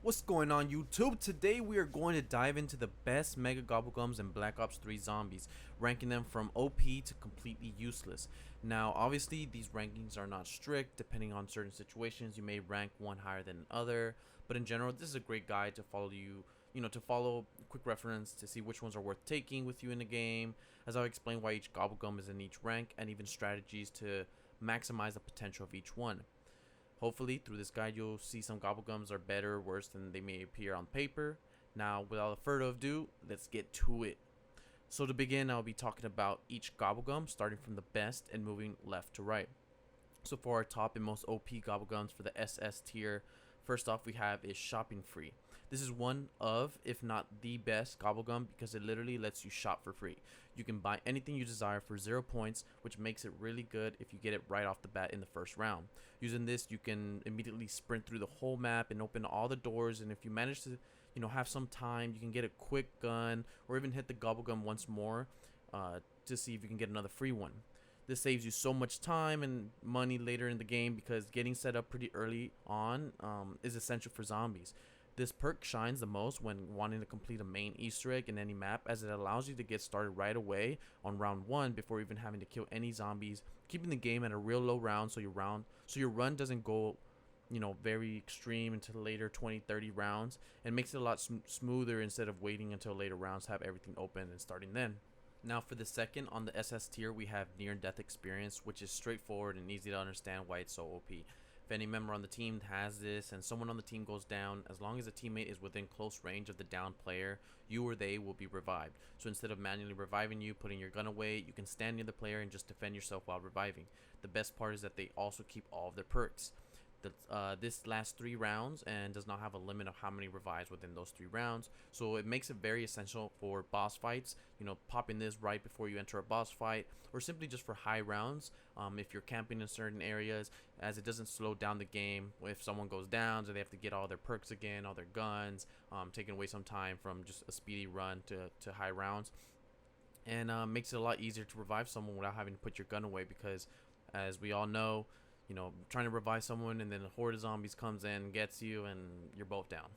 What's going on YouTube? Today we are going to dive into the best Mega Gobble-Gums and Black Ops 3 zombies, ranking them from OP to completely useless. Now obviously these rankings are not strict. Depending on certain situations you may rank one higher than another, but in general this is a great guide to follow to follow quick reference to see which ones are worth taking with you in the game, as I'll explain why each Gobble-Gum is in each rank and even strategies to maximize the potential of each one. Hopefully, through this guide, you'll see some Gobble-Gums are better or worse than they may appear on paper. Now, without further ado, let's get to it. So to begin, I'll be talking about each Gobble-Gum, starting from the best and moving left to right. So for our top and most OP Gobble-Gums for the SS tier, first off we have is Shopping Free. This is one of, if not the best Gobble-Gum, because it literally lets you shop for free. You can buy anything you desire for 0 points, which makes it really good if you get it right off the bat in the first round. Using this, you can immediately sprint through the whole map and open all the doors, and if you manage to have some time, you can get a quick gun or even hit the Gobble-Gum once more to see if you can get another free one. This saves you so much time and money later in the game, because getting set up pretty early on is essential for zombies. This perk shines the most when wanting to complete a main Easter egg in any map, as it allows you to get started right away on round 1 before even having to kill any zombies, keeping the game at a real low round so your run doesn't go very extreme into later 20-30 rounds, and makes it a lot smoother instead of waiting until later rounds to have everything open and starting then. Now for the second on the SS tier, we have Near Death Experience, which is straightforward and easy to understand why it's so OP. If any member on the team has this and someone on the team goes down, as long as a teammate is within close range of the downed player, you or they will be revived. So instead of manually reviving you, putting your gun away, you can stand near the player and just defend yourself while reviving. The best part is that they also keep all of their perks. This lasts 3 rounds and does not have a limit of how many revives within those 3 rounds, so it makes it very essential for boss fights. Popping this right before you enter a boss fight, or simply just for high rounds if you're camping in certain areas, as it doesn't slow down the game if someone goes down, so they have to get all their perks again, all their guns, taking away some time from just a speedy run to high rounds, and makes it a lot easier to revive someone without having to put your gun away, because as we all know, trying to revive someone and then a horde of zombies comes in, gets you, and you're both down.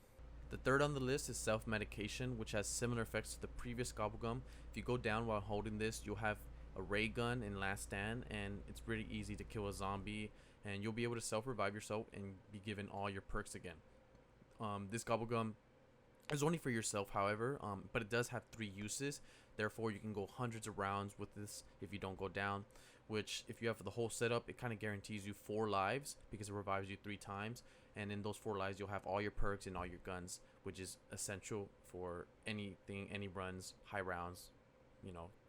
The third on the list is Self-Medication, which has similar effects to the previous Gobble-Gum. If you go down while holding this, you'll have a ray gun in Last Stand, and it's pretty easy to kill a zombie, and you'll be able to self-revive yourself and be given all your perks again. This Gobble-Gum is only for yourself, however, but it does have 3 uses. Therefore, you can go hundreds of rounds with this if you don't go down, which if you have the whole setup, it kind of guarantees you 4 lives because it revives you 3 times, and in those 4 lives you'll have all your perks and all your guns, which is essential for anything, any runs, high rounds,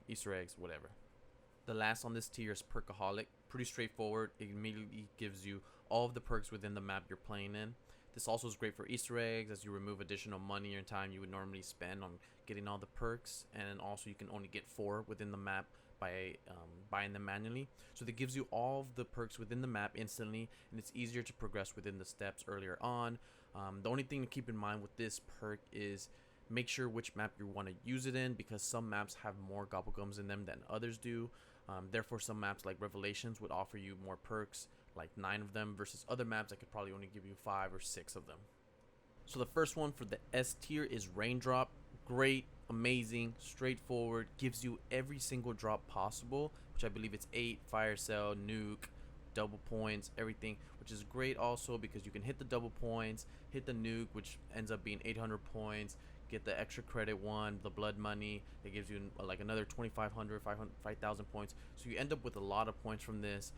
Easter eggs, whatever. The last on this tier is Perkaholic. Pretty straightforward. It immediately gives you all of the perks within the map you're playing in. This also is great for Easter eggs, as you remove additional money or time you would normally spend on getting all the perks, and also you can only get 4 within the map by buying them manually. So that gives you all of the perks within the map instantly, and it's easier to progress within the steps earlier on. The only thing to keep in mind with this perk is make sure which map you want to use it in, because some maps have more Gobble-Gums in them than others do. Therefore, some maps like Revelations would offer you more perks, like 9 of them, versus other maps that could probably only give you 5 or 6 of them. So the first one for the S tier is Raindrop. Great, amazing, straightforward, gives you every single drop possible, which I believe it's 8, fire cell, nuke, double points, everything, which is great also because you can hit the double points, hit the nuke, which ends up being 800 points, get the extra credit one, the blood money, it gives you like another 2,500, 5,000 points, so you end up with a lot of points from this,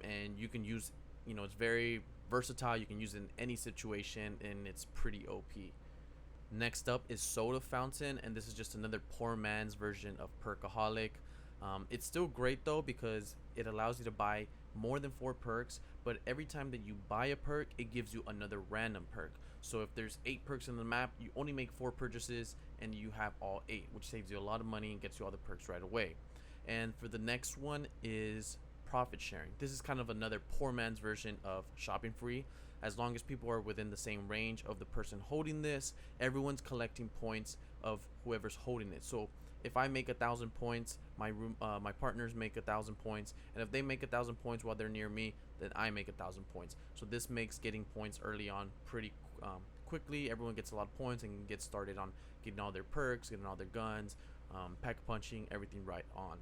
and you can use, it's very versatile, you can use it in any situation, and it's pretty OP. Next up is Soda Fountain, and this is just another poor man's version of Perkaholic. It's still great though, because it allows you to buy more than 4 perks, but every time that you buy a perk, it gives you another random perk. So if there's 8 perks in the map, you only make 4 purchases and you have all 8, which saves you a lot of money and gets you all the perks right away. And for the next one is Profit Sharing. This is kind of another poor man's version of Shopping Free. As long as people are within the same range of the person holding this, everyone's collecting points of whoever's holding it. So if I make 1,000 points, my partners make 1,000 points, and if they make 1,000 points while they're near me, then I make 1,000 points. So this makes getting points early on pretty quickly. Everyone gets a lot of points and can get started on getting all their perks, getting all their guns, pack punching, everything right on.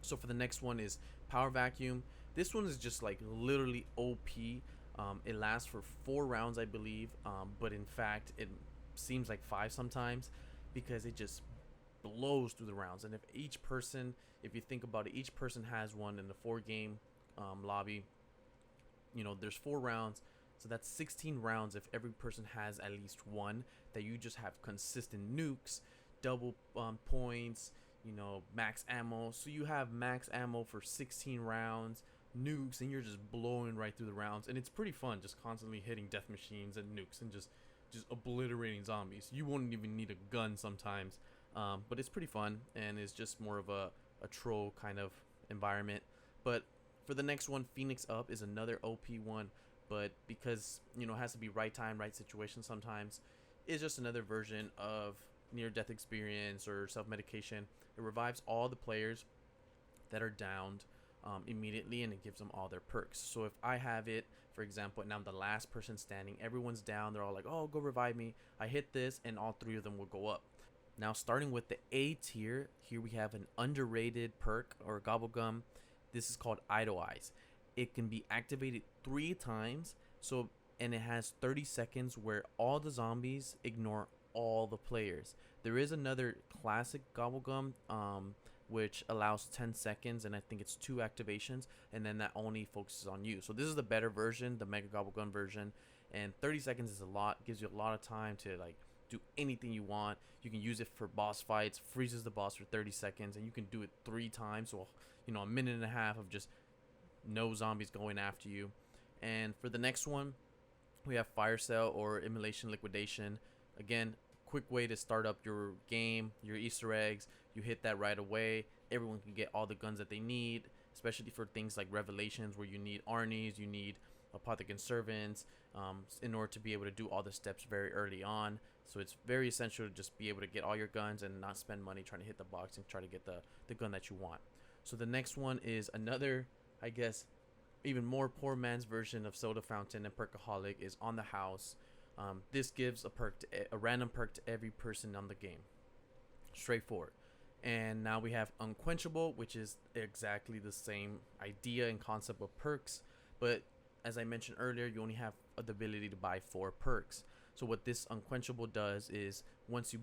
So for the next one is Power Vacuum. This one is just like literally OP. It lasts for 4 rounds, I believe, but in fact, it seems like 5 sometimes because it just blows through the rounds. And if each person, if you think about it, each person has one in the 4 game lobby. You know, there's 4 rounds, so that's 16 rounds if every person has at least one that you just have consistent nukes, double points, you know, max ammo. So you have max ammo for 16 rounds, nukes, and you're just blowing right through the rounds. And it's pretty fun just constantly hitting death machines and nukes and just obliterating zombies. You won't even need a gun sometimes, but it's pretty fun, and it's just more of a troll kind of environment. But for the next one, Phoenix Up is another OP one, but because, you know, it has to be right time, right situation sometimes, it's just another version of near death experience or self-medication. It revives all the players that are downed immediately, and it gives them all their perks. So if I have it, for example, and I'm the last person standing, everyone's down, they're all like, oh, go revive me. I hit this and all 3 of them will go up. Now starting with the A tier, here we have an underrated perk or Gobble-Gum. This is called Idle Eyes. It can be activated 3 times, and it has 30 seconds where all the zombies ignore all the players. There is another classic Gobble-Gum, which allows 10 seconds, and I think it's 2 activations, and then that only focuses on you. So this is the better version, the Mega Gobble-Gum version, and 30 seconds is a lot, gives you a lot of time to like do anything you want. You can use it for boss fights, freezes the boss for 30 seconds, and you can do it 3 times, so you know, a minute and a half of just no zombies going after you. And for the next one, we have Fire Sale or Immolation Liquidation. Again, quick way to start up your game, your Easter eggs. You hit that right away. Everyone can get all the guns that they need, especially for things like Revelations where you need Arnie's, you need Apothecary Servants in order to be able to do all the steps very early on. So it's very essential to just be able to get all your guns and not spend money trying to hit the box and try to get the gun that you want. So the next one is another, I guess, even more poor man's version of Soda Fountain and Perkaholic is On the House. This gives a random perk to every person on the game. Straightforward. And now we have Unquenchable, which is exactly the same idea and concept of perks, but as I mentioned earlier, you only have the ability to buy 4 perks. So what this Unquenchable does is once you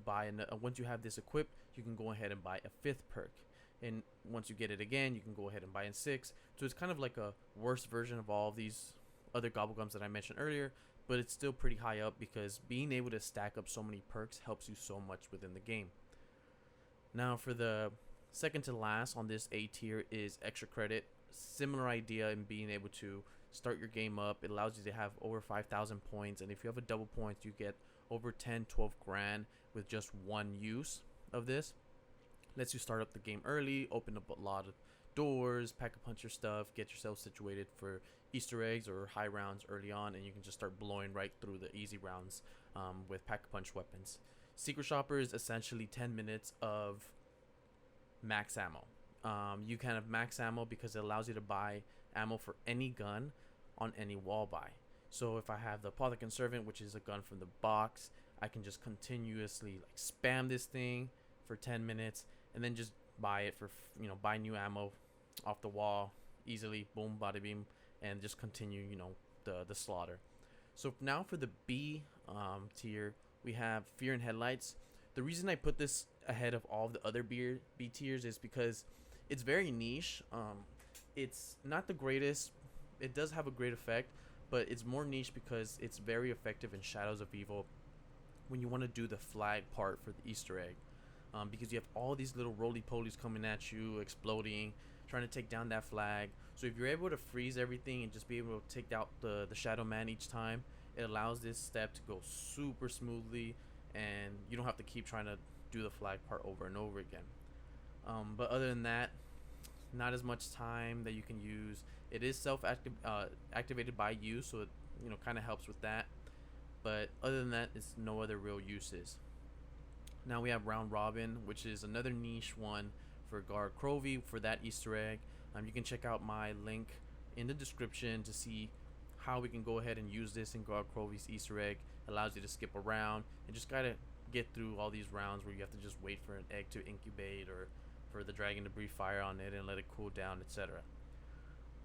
have this equipped, you can go ahead and buy a 5th perk. And once you get it again, you can go ahead and buy in 6. So it's kind of like a worse version of all of these other Gobble-Gums that I mentioned earlier, but it's still pretty high up because being able to stack up so many perks helps you so much within the game. Now for the second to last on this A tier is Extra Credit. Similar idea in being able to start your game up. It allows you to have over 5,000 points, and if you have a double points, you get over 10-12 grand with just one use of this. Lets you start up the game early, open up a lot of doors, pack a punch your stuff, get yourself situated for Easter eggs or high rounds early on, and you can just start blowing right through the easy rounds with pack a punch weapons. Secret Shopper is essentially 10 minutes of max ammo. You can have max ammo because it allows you to buy ammo for any gun on any wall buy. So if I have the Apothecary Servant, which is a gun from the box, I can just continuously like spam this thing for 10 minutes and then just buy it for, you know, buy new ammo off the wall easily, boom, bada beam, and just continue, you know, the slaughter. So now for the B tier, we have Fear and Headlights. The reason I put this ahead of all of the other B tiers is because it's very niche. It's not the greatest. It does have a great effect, but it's more niche because it's very effective in Shadows of Evil when you want to do the flag part for the Easter egg. Because you have all these little roly-polies coming at you, exploding, trying to take down that flag. So if you're able to freeze everything and just be able to take out the Shadow Man each time, it allows this step to go super smoothly, and you don't have to keep trying to do the flag part over and over again. But other than that, not as much time that you can use. It is activated by you, so it, you know, kind of helps with that. But other than that, it's no other real uses. Now we have Round Robin, which is another niche one for Guard Crovey for that Easter egg. You can check out my link in the description to see how we can go ahead and use this in Guard Crovey's Easter egg. allows you to skip around and just gotta get through all these rounds where you have to just wait for an egg to incubate or for the dragon to breathe fire on it and let it cool down, etc.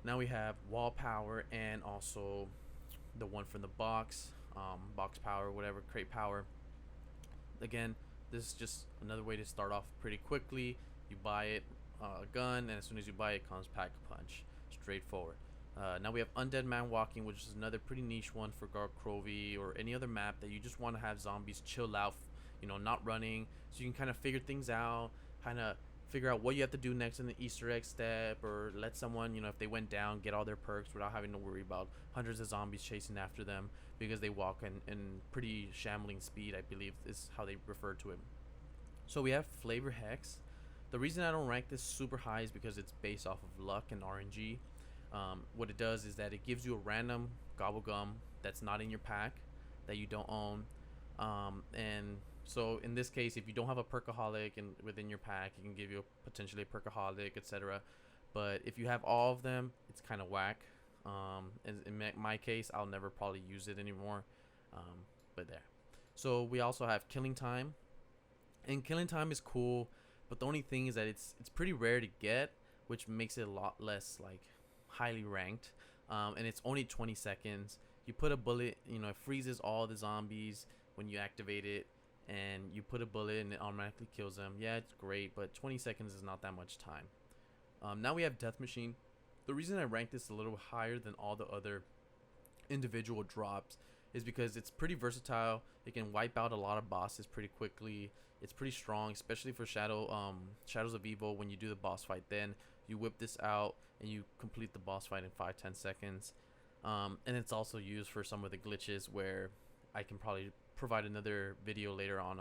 Now we have wall power and also the one from the box power, whatever, crate power. Again, this is just another way to start off pretty quickly. You buy it, a gun, and as soon as you buy it, comes pack a punch. Straightforward. Now we have Undead Man Walking, which is another pretty niche one for Garth Crovey or any other map that you just want to have zombies chill out, not running, so you can kind of figure things out, kind of figure out what you have to do next in the Easter egg step, or let someone, if they went down, get all their perks without having to worry about hundreds of zombies chasing after them because they walk in pretty shambling speed, I believe is how they refer to it. So we have Flavor Hex. The reason I don't rank this super high is because it's based off of luck and RNG. What it does is that it gives you a random Gobble-Gum that's not in your pack, that you don't own, and so in this case, if you don't have a perkaholic within your pack, it can give you potentially a perkaholic, etc. But if you have all of them, it's kind of whack. In my case, I'll never probably use it anymore. But there. So we also have Killing Time, and Killing Time is cool, but the only thing is that it's pretty rare to get, which makes it a lot less like highly ranked. And it's only 20 seconds. You put a bullet, it freezes all the zombies when you activate it, and you put a bullet and it automatically kills them. Yeah, it's great, but 20 seconds is not that much time. Now we have Death Machine. The reason I rank this a little higher than all the other individual drops is because it's pretty versatile. It can wipe out a lot of bosses pretty quickly. It's pretty strong, especially for Shadows of Evil. When you do the boss fight, then you whip this out and you complete the boss fight in 5-10 seconds. And it's also used for some of the glitches where I can probably provide another video later on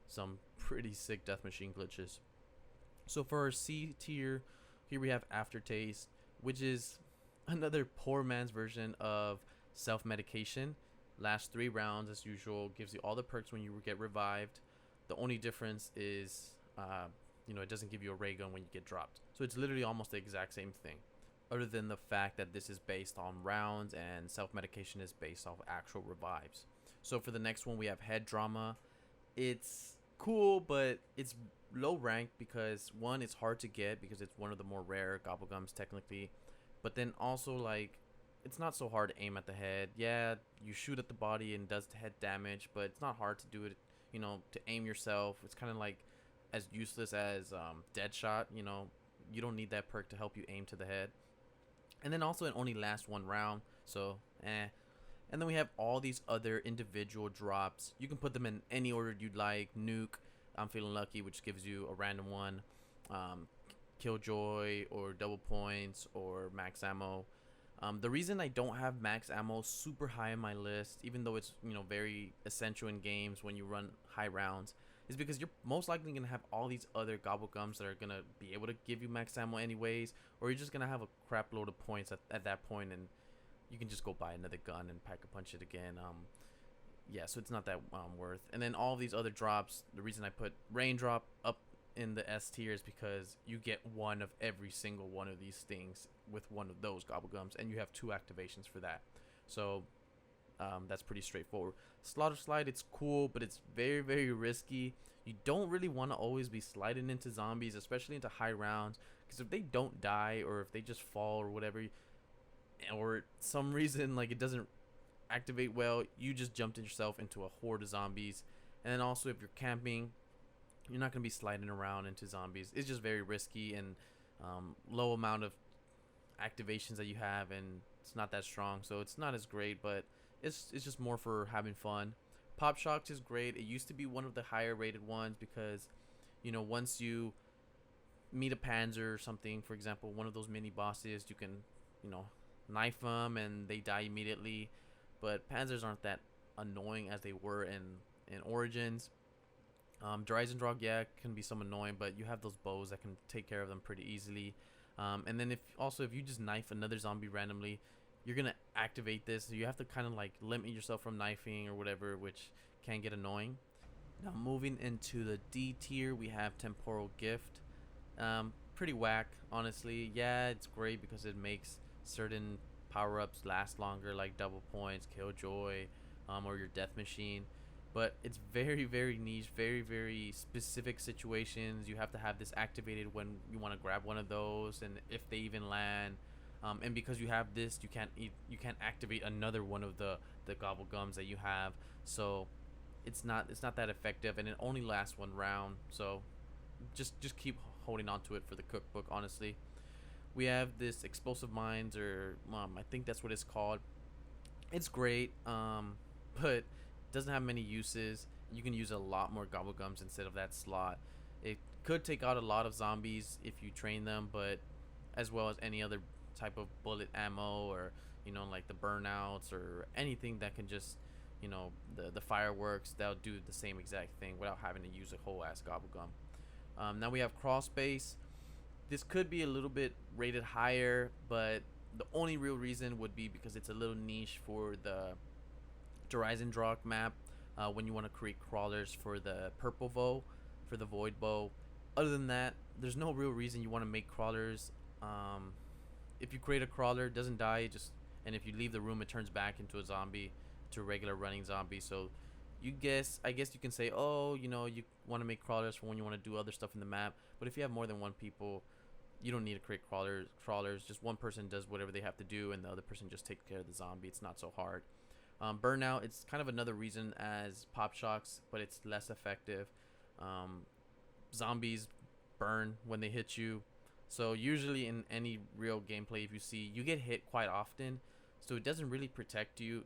some pretty sick Death Machine glitches. So for our C tier, here we have Aftertaste, which is another poor man's version of self-medication. Lasts 3 rounds as usual, gives you all the perks when you get revived. The only difference is it doesn't give you a ray gun when you get dropped. So it's literally almost the exact same thing, other than the fact that this is based on rounds and self-medication is based off actual revives. So for the next one, we have Head Drama. It's cool, but it's low rank because one, it's hard to get because it's one of the more rare Gobble-Gums technically. But then also, like, it's not so hard to aim at the head. Yeah, you shoot at the body and does head damage, but it's not hard to do it, to aim yourself. It's kind of like as useless as Deadshot. You don't need that perk to help you aim to the head. And then also it only lasts 1 round, so And then we have all these other individual drops. You can put them in any order you'd like. Nuke, I'm Feeling Lucky, which gives you a random one. Killjoy or Double Points or Max Ammo. The reason I don't have Max Ammo super high on my list, even though it's very essential in games when you run high rounds, is because you're most likely going to have all these other Gobble-Gums that are going to be able to give you Max Ammo anyways, or you're just going to have a crap load of points at that point, and you can just go buy another gun and pack a punch it again. Yeah, so it's not that worth. And then all these other drops, the reason I put Raindrop up in the S tier is because you get one of every single one of these things with one of those Gobble-Gums, and you have 2 activations for that. So that's pretty straightforward. Slaughter Slide, it's cool, but it's very, very risky. You don't really want to always be sliding into zombies, especially into high rounds, because if they don't die or if they just fall or whatever, or some reason like it doesn't activate well, you just jumped yourself into a horde of zombies. And then also, if you're camping, you're not going to be sliding around into zombies. It's just very risky and low amount of activations that you have, and it's not that strong, so it's not as great, but it's just more for having fun. Pop Shocks is great. It used to be one of the higher rated ones because once you meet a Panzer or something, for example, one of those mini bosses, you can knife them and they die immediately. But Panzers aren't that annoying as they were in Origins. Dreisendrag, yeah, can be some annoying, but you have those bows that can take care of them pretty easily. And then if you just knife another zombie randomly, you're gonna activate this, so you have to kind of like limit yourself from knifing or whatever, which can get annoying. Now moving into the D tier, we have Temporal Gift. Pretty whack, honestly. Yeah, it's great because it makes certain power-ups last longer, like Double Points, Killjoy, or your death machine. But it's very, very niche, very, very specific situations. You have to have this activated when you want to grab one of those, and if they even land. And because you have this, you can't activate another one of the gobble gums that you have. So it's not that effective, and it only lasts one round. So just keep holding on to it for the cookbook. Honestly, we have this explosive mines, or I think that's what it's called. It's great, but doesn't have many uses. You can use a lot more gobble gums instead of that slot. It could take out a lot of zombies if you train them, but as well as any other type of bullet ammo, or like the burnouts or anything that can just the fireworks, they'll do the same exact thing without having to use a whole ass gobble gum. Now we have crawl space. This could be a little bit rated higher, but the only real reason would be because it's a little niche for the Horizon Drog map, when you want to create crawlers for the purple bow, for the void bow. Other than that, there's no real reason you want to make crawlers. If you create a crawler, it doesn't die, and if you leave the room, it turns back into a zombie, to a regular running zombie. So I guess you can say, oh, you want to make crawlers for when you want to do other stuff in the map. But if you have more than one people, you don't need to create crawlers. Just one person does whatever they have to do, and the other person just takes care of the zombie. It's not so hard. Burnout, it's kind of another reason as pop shocks, but it's less effective. Zombies burn when they hit you. So usually in any real gameplay, if you see, you get hit quite often. So it doesn't really protect you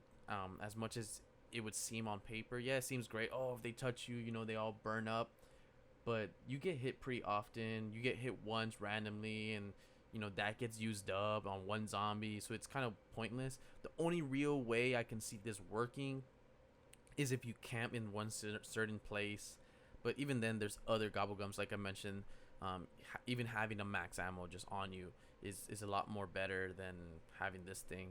as much as it would seem on paper. Yeah, it seems great. Oh, if they touch you, they all burn up. But you get hit pretty often. You get hit once randomly, and that gets used up on one zombie, so it's kind of pointless. The only real way I can see this working is if you camp in one certain place. But even then, there's other gobblegums, like I mentioned. Even having a max ammo just on you is a lot more better than having this thing.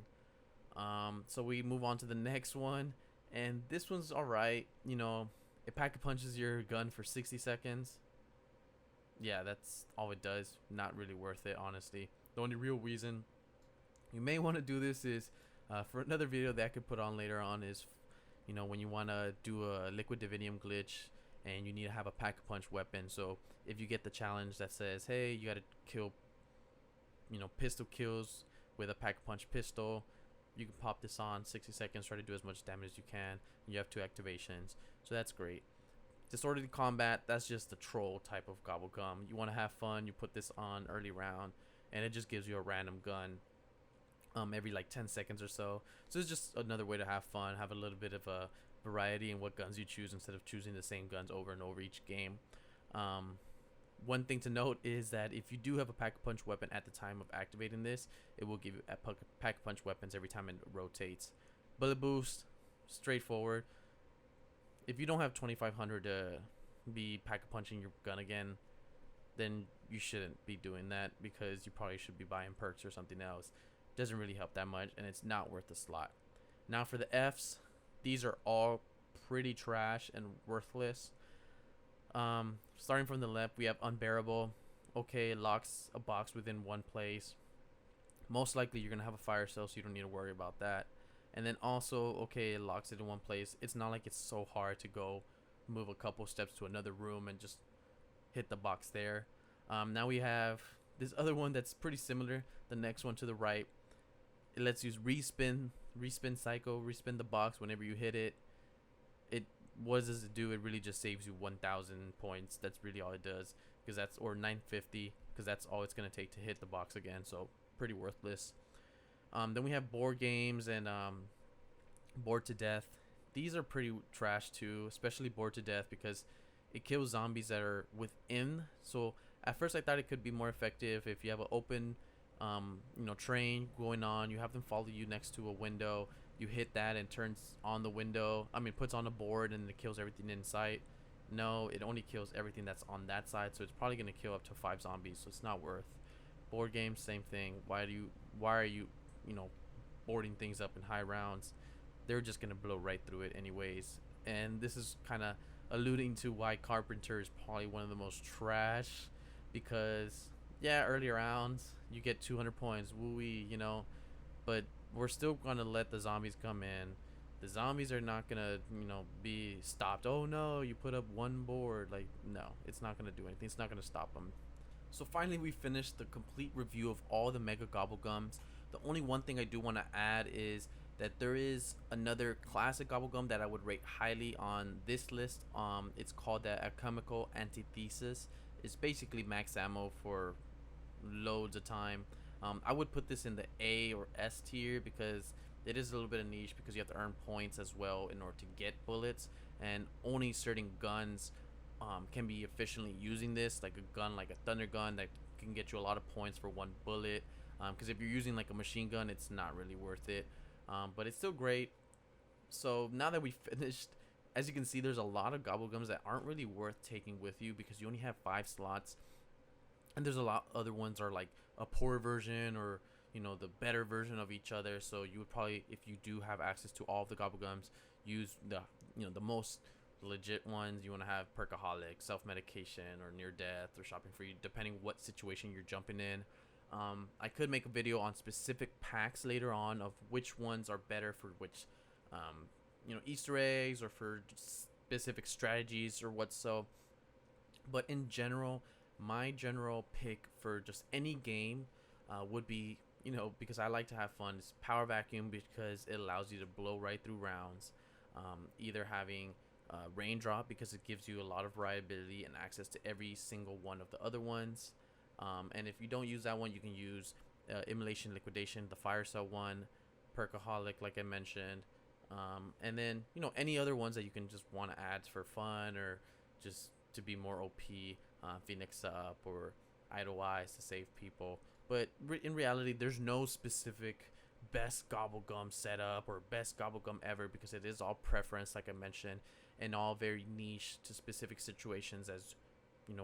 So we move on to the next one, and this one's all right. It pack punches your gun for 60 seconds. Yeah, that's all it does. Not really worth it, honestly. The only real reason you may want to do this is for another video that I could put on later on, is when you want to do a liquid dividium glitch and you need to have a pack a punch weapon. So if you get the challenge that says, hey, you got to kill pistol kills with a pack a punch pistol, you can pop this on 60 seconds, try to do as much damage as you can. You have 2 activations, so that's great. Disorderly combat, that's just the troll type of gobble gum. You want to have fun, you put this on early round, and it just gives you a random gun every like 10 seconds or so. So it's just another way to have fun, have a little bit of a variety in what guns you choose instead of choosing the same guns over and over each game. One thing to note is that if you do have a pack-a-punch weapon at the time of activating this, it will give you pack-a-punch weapons every time it rotates. Bullet boost, straightforward. If you don't have 2500 to be pack-a-punching your gun again, then you shouldn't be doing that, because you probably should be buying perks or something else. Doesn't really help that much, and it's not worth the slot. Now for the Fs, these are all pretty trash and worthless. Starting from the left, we have Unbearable. Okay, it locks a box within one place. Most likely you're gonna have a fire cell, so you don't need to worry about that. And then also, okay, it locks it in one place. It's not like it's so hard to go move a couple steps to another room and just hit the box there. Now we have this other one that's pretty similar. The next one to the right, it lets you respin cycle, respin the box whenever you hit it. What does it do? It really just saves you 1,000 points. That's really all it does, because that's, or 950, because that's all it's gonna take to hit the box again. So pretty worthless. Then we have board games and Bored to Death. These are pretty trash too, especially Bored to Death, because it kills zombies that are within. So at first I thought it could be more effective if you have an open train going on, you have them follow you next to a window, you hit that and turns on the window, puts on a board, and it kills everything in sight. No, it only kills everything that's on that side, so it's probably going to kill up to 5 zombies, so it's not worth. Board games, same thing. Why are you boarding things up in high rounds? They're just going to blow right through it anyways. And this is kind of alluding to why Carpenter is probably one of the most trash, because yeah, early rounds you get 200 points, woo-wee, but we're still gonna let the zombies come in. The zombies are not gonna, be stopped. Oh no, you put up one board. Like, no, it's not gonna do anything. It's not gonna stop them. So finally, we finished the complete review of all the Mega Gobble-Gums. The only one thing I do want to add is that there is another classic Gobble-Gum that I would rate highly on this list. It's called the Alchemical Antithesis. It's basically max ammo for loads of time. I would put this in the A or S tier because it is a little bit of niche because you have to earn points as well in order to get bullets, and only certain guns can be efficiently using this, like a gun like a thunder gun that can get you a lot of points for one bullet. Because if you're using like a machine gun, it's not really worth it. But it's still great. So now that we finished, as you can see, there's a lot of Gobble-Gums that aren't really worth taking with you because you only have 5 slots, and there's a lot other ones are like a poor version or the better version of each other. So you would probably, if you do have access to all of the Gobble-Gums, use the most legit ones. You want to have Perkaholic, self-medication, or near death, or shopping free, depending what situation you're jumping in. I could make a video on specific packs later on of which ones are better for which Easter eggs or for specific strategies or what. So but in general, my general pick for just any game would be, because I like to have fun, is Power Vacuum because it allows you to blow right through rounds. Either having Raindrop because it gives you a lot of variability and access to every single one of the other ones. And if you don't use that one, you can use Immolation Liquidation, the Fire Cell one, Perkaholic, like I mentioned. And then, any other ones that you can just want to add for fun or just to be more OP, Phoenix Up or Idlewise to save people. But in reality, there's no specific best Gobble-Gum setup or best Gobble-Gum ever because it is all preference, like I mentioned, and all very niche to specific situations, as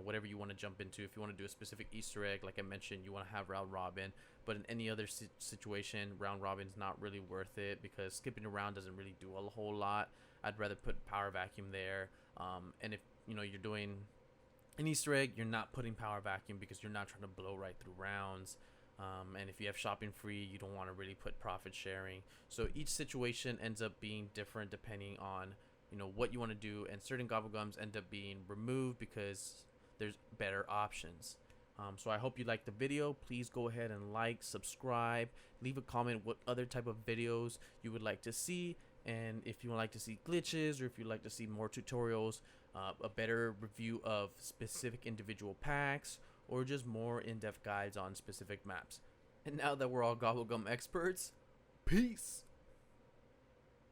whatever you want to jump into. If you want to do a specific Easter egg, like I mentioned, you want to have round robin, but in any other situation, round robin's not really worth it because skipping around doesn't really do a whole lot. I'd rather put Power Vacuum there. And if you're doing an Easter egg, you're not putting Power Vacuum because you're not trying to blow right through rounds. And if you have shopping free, you don't want to really put profit sharing. So each situation ends up being different depending on what you want to do, and certain Gobble-Gums end up being removed because there's better options. So I hope you liked the video. Please go ahead and like, subscribe, leave a comment what other type of videos you would like to see, and if you would like to see glitches or if you'd like to see more tutorials, a better review of specific individual packs, or just more in-depth guides on specific maps. And now that we're all Gobble-Gum experts, peace!